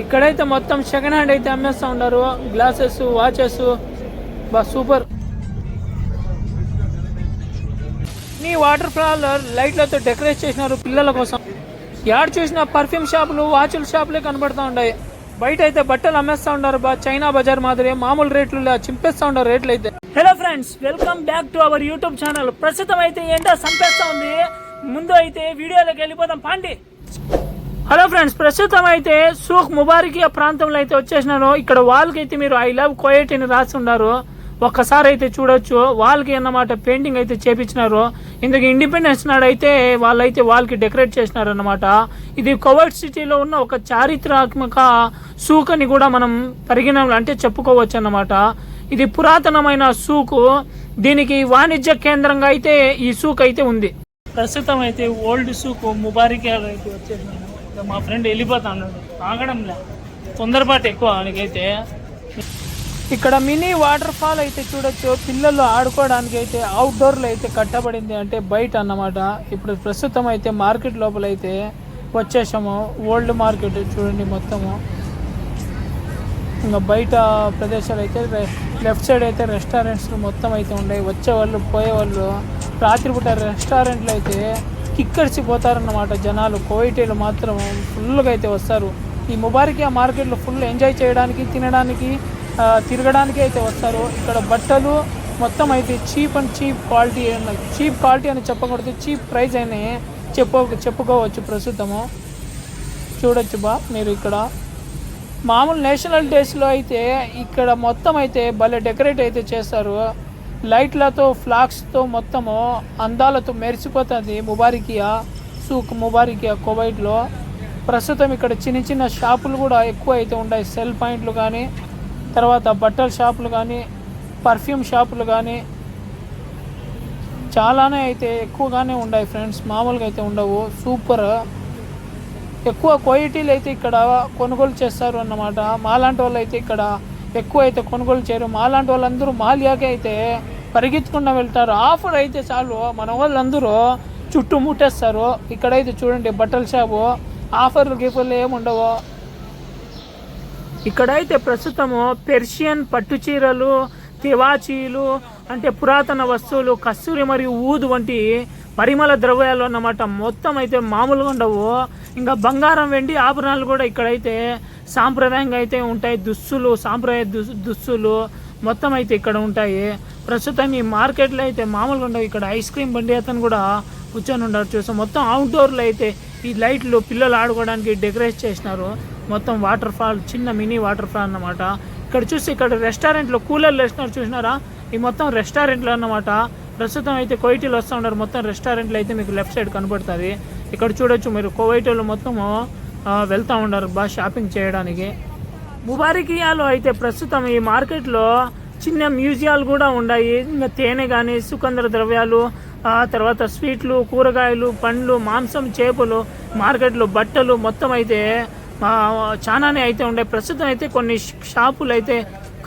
ఇక్కడైతే మొత్తం second hand అయితే అమ్మేస్తూ ఉన్నారు. గ్లాసెస్, వాచెస్, బా సూపర్. ఈ వాటర్ ఫాల్ లైట్లతో డెకరేట్ చేసినారు పిల్లల కోసం. యాడ్ చూసిన పర్ఫ్యూమ్ షాపులు, వాచుల షాపులే కనబడతా ఉన్నాయి. బయట అయితే బట్టలు అమ్మేస్తా ఉన్నారు. చైనా బజార్ మాదిరి మామూలు రేట్లు చింపేస్తా ఉన్నారు రేట్లు అయితే. Hello friends, welcome back to our YouTube channel. ప్రస్తుతం అయితే ఏంటో చంపేస్తా ఉంది. ముందు అయితే వీడియోలోకి వెళ్ళిపోతాం పాండి. హలో ఫ్రెండ్స్, ప్రస్తుతం అయితే సూక్ ముబారకియా ప్రాంతంలో అయితే వచ్చేసినాను. ఇక్కడ వాళ్ళకి అయితే మీరు ఐ లవ్ కోయట్ అని రాసి ఉన్నారు. ఒక్కసారి అయితే చూడొచ్చు. వాళ్ళకి అన్నమాట పెయింటింగ్ అయితే చేపించినారు. ఇందుకు ఇండిపెండెన్స్ నాడు అయితే వాళ్ళైతే వాళ్ళకి డెకరేట్ చేసినారు అన్నమాట. ఇది కువైట్ సిటీలో ఉన్న ఒక చారిత్రాత్మక సూక్ అని కూడా మనం పరిగణనలో అంటే చెప్పుకోవచ్చు అన్నమాట. ఇది పురాతనమైన సూకు. దీనికి వాణిజ్య కేంద్రంగా అయితే ఈ సూక్ అయితే ఉంది. ప్రస్తుతం అయితే ఓల్డ్ సూక్ ముబారకియా అయితే వచ్చేసినాను. మా ఫ్రెండ్ వెళ్ళిపోతా అన్నాడు. ఆగడంలే, తొందరపాటు ఎక్కువ ఆయనకైతే. ఇక్కడ మినీ వాటర్ ఫాల్ అయితే చూడొచ్చు. పిల్లలు ఆడుకోవడానికి అయితే అవుట్డోర్లో అయితే కట్టబడింది, అంటే బయట అన్నమాట. ఇప్పుడు ప్రస్తుతం అయితే మార్కెట్ లోపల అయితే వచ్చేసాము. ఓల్డ్ మార్కెట్ చూడండి మొత్తము. ఇంకా బయట ప్రదేశాలు అయితే లెఫ్ట్ సైడ్ అయితే రెస్టారెంట్స్ మొత్తం అయితే ఉన్నాయి. వచ్చేవాళ్ళు పోయేవాళ్ళు రాత్రిపూట రెస్టారెంట్లు అయితే కిక్కడిసిపోతారన్నమాట జనాలు. కోయిటీలు మాత్రం ఫుల్గా అయితే వస్తారు. ఈ ముబారకియా మార్కెట్లో ఫుల్ ఎంజాయ్ చేయడానికి, తినడానికి, తిరగడానికి అయితే వస్తారు. ఇక్కడ బట్టలు మొత్తం అయితే చీప్ క్వాలిటీ అని చెప్పకూడదు, చీప్ ప్రైస్ అని చెప్పుకోవచ్చు. ప్రస్తుతము చూడొచ్చు మీరు. ఇక్కడ మామూలు నేషనల్ డేస్లో అయితే ఇక్కడ మొత్తం అయితే భలే డెకరేట్ అయితే చేస్తారు. లైట్లతో, ఫ్లాగ్స్తో మొత్తము అందాలతో మెరిసిపోతుంది సూక్ ముబారకియా కువైట్లో. ప్రస్తుతం ఇక్కడ చిన్న చిన్న షాపులు కూడా ఎక్కువ అయితే ఉన్నాయి. సెల్ పాయింట్లు కానీ, తర్వాత బట్టల షాపులు కానీ, పర్ఫ్యూమ్ షాపులు కానీ చాలానే అయితే ఎక్కువగానే ఉన్నాయి ఫ్రెండ్స్. మామూలుగా అయితే ఉండవు. సూపర్. ఎక్కువ క్వాలిటీలు అయితే ఇక్కడ కొనుగోలు చేస్తారు అన్నమాట. మాలాంటి వాళ్ళు అయితే ఇక్కడ ఎక్కువ అయితే కొనుగోలు చేయరు. మాలాంటి వాళ్ళందరూ మాలియాకే అయితే పరిగెత్తుకుండా వెళ్తారు. ఆఫర్ అయితే చాలు మన వాళ్ళందరూ చుట్టూ ముట్టేస్తారు. ఇక్కడైతే చూడండి బట్టల షాపు, ఆఫర్లు గిఫర్లు ఏముండవు. ఇక్కడైతే ప్రస్తుతము పెర్షియన్ పట్టు చీరలు, తివాచీలు అంటే పురాతన వస్తువులు, కస్తూరి మరియు ఊదు వంటి పరిమళ ద్రవ్యాలు అన్నమాట. మొత్తం అయితే మామూలుగా ఉండవు. ఇంకా బంగారం, వెండి ఆభరణాలు కూడా ఇక్కడైతే సాంప్రదాయంగా అయితే ఉంటాయి. దుస్తులు, సాంప్రదాయ దుస్తులు మొత్తం అయితే ఇక్కడ ఉంటాయి. ప్రస్తుతం ఈ మార్కెట్లో అయితే మామూలుగా ఉండవు. ఇక్కడ ఐస్ క్రీమ్ బండి అతను కూడా కూర్చొని ఉండరు. చూసాం మొత్తం అవుట్డోర్లో అయితే ఈ లైట్లు పిల్లలు ఆడుకోవడానికి డెకరేట్ చేసినారు. మొత్తం వాటర్ ఫాల్, చిన్న మినీ వాటర్ ఫాల్ అన్నమాట. ఇక్కడ చూసి ఇక్కడ రెస్టారెంట్లో కూలర్లు వేసినారు చూసినారా. ఈ మొత్తం రెస్టారెంట్లు అన్నమాట. ప్రస్తుతం అయితే కోయిటీలు వస్తూ ఉన్నారు. మొత్తం రెస్టారెంట్లు అయితే మీకు లెఫ్ట్ సైడ్ కనబడుతుంది. ఇక్కడ చూడొచ్చు మీరు. కోవైట్లో మొత్తము వెళ్తూ ఉన్నారు షాపింగ్ చేయడానికి. ముబారకియాలో అయితే ప్రస్తుతం ఈ మార్కెట్లో చిన్న మ్యూజియాలు కూడా ఉన్నాయి. ఇంకా తేనె కానీ, సుగంధ ద్రవ్యాలు, తర్వాత స్వీట్లు, కూరగాయలు, పండ్లు, మాంసం, చేపలు, మార్కెట్లో బట్టలు మొత్తం అయితే చాలానే అయితే ఉన్నాయి. ప్రస్తుతం అయితే కొన్ని షాపులు అయితే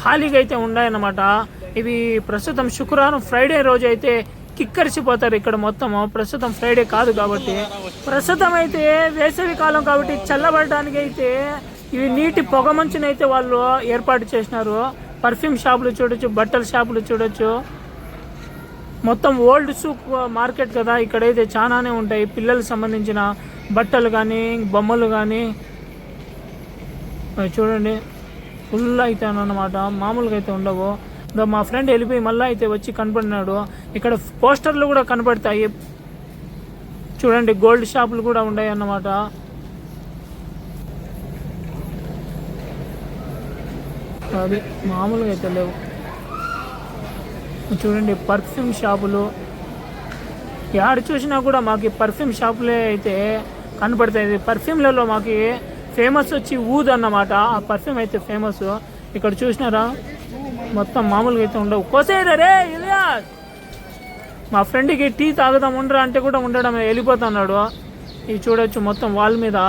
ఖాళీగా అయితే ఉన్నాయన్నమాట. ఇవి ప్రస్తుతం శుక్రవారం, ఫ్రైడే రోజు అయితే కిక్కరిసిపోతారు ఇక్కడ మొత్తము. ప్రస్తుతం ఫ్రైడే కాదు కాబట్టి. ప్రస్తుతం అయితే వేసవి కాలం కాబట్టి చల్లబడడానికి అయితే ఇవి నీటి పొగ మంచునైతే వాళ్ళు ఏర్పాటు చేసినారు. పర్ఫ్యూమ్ షాపులు చూడొచ్చు, బట్టల షాపులు చూడొచ్చు. మొత్తం ఓల్డ్ సూక్ మార్కెట్ కదా, ఇక్కడైతే చాలానే ఉంటాయి. పిల్లలకు సంబంధించిన బట్టలు కానీ, బొమ్మలు కానీ చూడండి ఫుల్ అయితే అన్నమాట. మామూలుగా అయితే ఉండవు. ఇంకా మా ఫ్రెండ్ వెళ్ళిపోయి మళ్ళీ అయితే వచ్చి కనపడినాడు. ఇక్కడ పోస్టర్లు కూడా కనపడతాయి చూడండి. గోల్డ్ షాపులు కూడా ఉన్నాయి అన్నమాట. అది మామూలుగా అయితే లేవు. చూడండి పర్ఫ్యూమ్ షాపులు. యాడ్ చూసినా కూడా మాకు పర్ఫ్యూమ్ షాపులే అయితే కనపడతాయి. పర్ఫ్యూమ్లలో మాకు ఫేమస్ వచ్చి ఊద్ అన్నమాట. ఆ పర్ఫ్యూమ్ అయితే ఫేమస్. ఇక్కడ చూసినారా మొత్తం మామూలుగా అయితే ఉండవు. కోసేరా రే ఇలియాస్, మా ఫ్రెండ్కి టీ తాగుదాం ఉండరా అంటే కూడా ఉండడం వెళ్ళిపోతున్నాడు. ఇవి చూడొచ్చు మొత్తం వాల్ మీద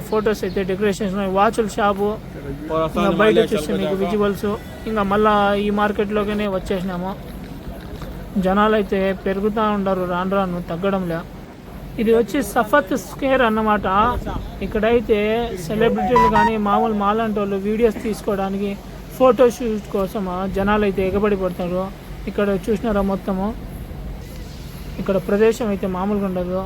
ఫొటోస్ అయితే డెకరేషన్స్. వాచుల షాపు బయట చూస్తే మీకు విజువల్స్. ఇంకా మళ్ళీ ఈ మార్కెట్లోనే వచ్చేసినాము. జనాలు అయితే పెరుగుతూ ఉండరు, రాను రాను తగ్గడంలే. ఇది వచ్చి సఫత్ స్క్వేర్ అన్నమాట. ఇక్కడైతే సెలబ్రిటీలు కానీ మామూలు మాలాంటి వాళ్ళు వీడియోస్ తీసుకోవడానికి ఫోటోషూట్ కోసం జనాలు అయితే ఎగబడి పడతారు. ఇక్కడ చూసినారా మొత్తము, ఇక్కడ ప్రదేశం అయితే మామూలుగా ఉండదు.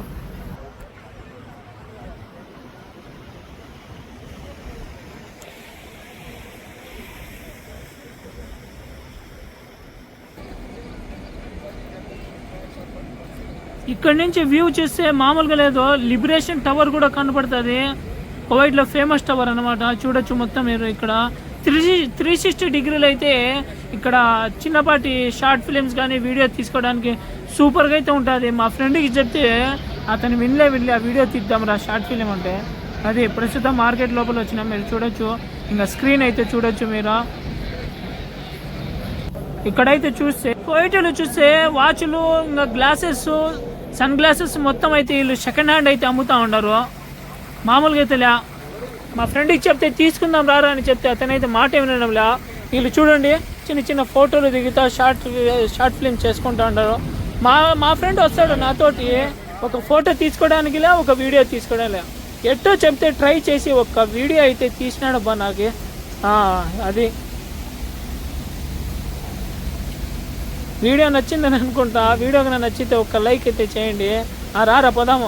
ఇక్కడ నుంచి వ్యూ చూస్తే మామూలుగా లేదు, లిబరేషన్ టవర్ కూడా కనపడుతుంది. కువైట్లో ఫేమస్ టవర్ అనమాట. చూడొచ్చు మొత్తం మీరు ఇక్కడ 360 డిగ్రీలు అయితే ఇక్కడ చిన్నపాటి షార్ట్ ఫిలిమ్స్ కానీ వీడియో తీసుకోవడానికి సూపర్గా అయితే ఉంటుంది. మా ఫ్రెండ్కి చెప్తే అతను వెళ్ళి ఆ వీడియో తీద్దాం షార్ట్ ఫిలిం అంటే. అది ప్రస్తుతం మార్కెట్ లోపల వచ్చినా మీరు చూడొచ్చు. ఇంకా స్క్రీన్ అయితే చూడొచ్చు మీరు. ఇక్కడైతే చూస్తే కువైట్లో చూస్తే వాచ్లు ఇంకా గ్లాసెస్ సన్ గ్లాసెస్ మొత్తం అయితే వీళ్ళు సెకండ్ హ్యాండ్ అయితే అమ్ముతూ ఉన్నారు. మామూలుగా అయితే లే. మా ఫ్రెండ్కి చెప్తే తీసుకుందాం రారా అని చెప్తే అతనైతే మాట వినడంలా. వీళ్ళు చూడండి చిన్న చిన్న ఫోటోలు దిగుతా షార్ట్ ఫిల్మ్ చేసుకుంటూ ఉంటారు. మా ఫ్రెండ్ వస్తాడు నాతోటి ఒక ఫోటో తీసుకోవడానికి లే, ఒక వీడియో తీసుకోవడానికి ఎట్టో చెప్తే ట్రై చేసి ఒక వీడియో అయితే తీసినాడు బా నాకు. అది వీడియో నచ్చిందని అనుకుంటా. వీడియో కన్నా నచ్చితే ఒక లైక్ అయితే చేయండి. రారా పోదాము.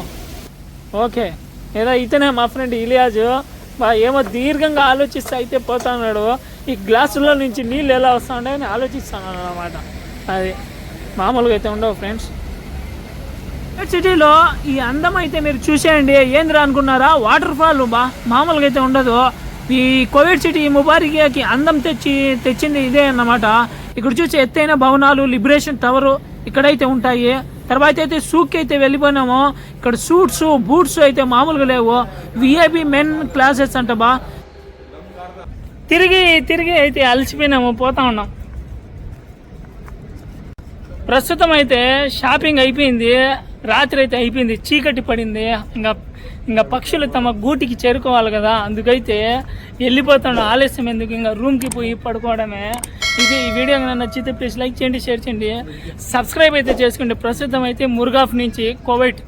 ఓకే ఏదో ఇతనే మా ఫ్రెండ్ ఇలియాజు. ఏమో దీర్ఘంగా ఆలోచిస్తా అయితే పోతున్నాడు. ఈ గ్లాసులో నుంచి నీళ్ళు ఎలా వస్తూ ఉంటాయని ఆలోచిస్తాను అన్నమాట. అది మామూలుగా అయితే ఉండవు ఫ్రెండ్స్. సిటీలో ఈ అందం అయితే మీరు చూసేయండి. ఏందిరా అనుకున్నారా, వాటర్ ఫాల్ మామూలుగా అయితే ఉండదు. ఈ కువైట్ సిటీ ముబారక్కి అందం తెచ్చింది ఇదే అన్నమాట. ఇక్కడ చూసి ఎత్తైన భవనాలు, లిబరేషన్ టవరు ఇక్కడైతే ఉంటాయి. తర్వాత అయితే సూక్కి అయితే వెళ్ళిపోయినాము. ఇక్కడ సూట్స్ బూట్స్ అయితే మామూలుగా లేవు. విఐపి మెన్ క్లాసెస్ అంట బా. తిరిగి అయితే అలసిపోయినాము, పోతా ఉన్నాం. ప్రస్తుతం అయితే షాపింగ్ అయిపోయింది. రాత్రి అయితే అయిపోయింది, చీకటి పడింది. ఇంకా పక్షులు తమ గూటికి చేరుకోవాలి కదా, అందుకైతే వెళ్ళిపోతాడు. ఆలస్యం ఎందుకు, ఇంకా రూమ్కి పోయి పడుకోవడమే. ఇది ఈ వీడియో నచ్చితే ప్లీజ్ లైక్ చేయండి, షేర్ చేయండి, సబ్స్క్రైబ్ అయితే చేసుకోండి. ప్రస్తుతం అయితే ముర్గాఫ్ నుంచి కువైట్